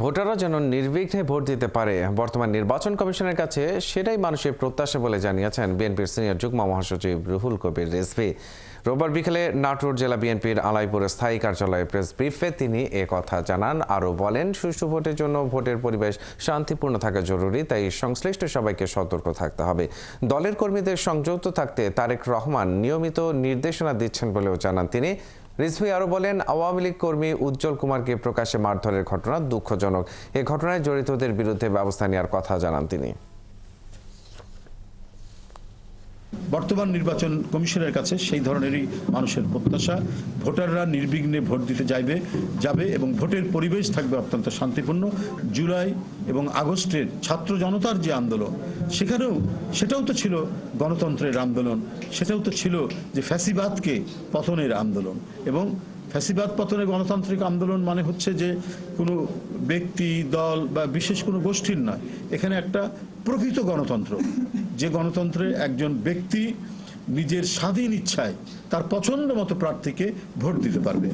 ভোটাররা যেন নির্বিঘ্নে ভোট দিতে পারে বর্তমান নির্বাচন কমিশনের কাছে সেটাই মানুষের প্রত্যাশা বলে জানিয়েছেন বিএনপির সিনিয়র যুগ্ম মহাসচিব রুহুল কবির রিজভী। রোববার বিকেলে নাটোর জেলা বিএনপির আলাইপুর স্থায়ী কার্যালয়ে প্রেস ব্রিফে তিনি কথা জানান। আরও বলেন, সুষ্ঠু ভোটের জন্য ভোটের পরিবেশ শান্তিপূর্ণ থাকা জরুরি, তাই সংশ্লিষ্ট সবাইকে সতর্ক থাকতে হবে। দলের কর্মীদের সংযত থাকতে তারেক রহমান নিয়মিত নির্দেশনা দিচ্ছেন বলেও জানান তিনি। রিজভী আরও বলেন, আওয়ামী লীগ কর্মী উজ্জ্বল কুমারকে প্রকাশ্যে মারধরের ঘটনা দুঃখজনক। এ ঘটনায় জড়িতদের বিরুদ্ধে ব্যবস্থা নেওয়ার কথা জানান তিনি। বর্তমান নির্বাচন কমিশনের কাছে সেই ধরনেরই মানুষের প্রত্যাশা। ভোটাররা নির্বিঘ্নে ভোট দিতে যাবে এবং ভোটের পরিবেশ থাকবে অত্যন্ত শান্তিপূর্ণ। জুলাই এবং আগস্টের ছাত্র জনতার যে আন্দোলন, সেটাও তো ছিল গণতন্ত্রের আন্দোলন, সেটাও তো ছিল যে ফ্যাসিবাদকে পতনের আন্দোলন। এবং ফ্যাসিবাদ পতনে গণতান্ত্রিক আন্দোলন মানে হচ্ছে যে কোনো ব্যক্তি, দল বা বিশেষ কোনো গোষ্ঠীর নয়। এখানে একটা প্রকৃত গণতন্ত্র, যে গণতন্ত্রে একজন ব্যক্তি নিজের স্বাধীন ইচ্ছায় তার পছন্দ মতো প্রার্থীকে ভোট দিতে পারবে।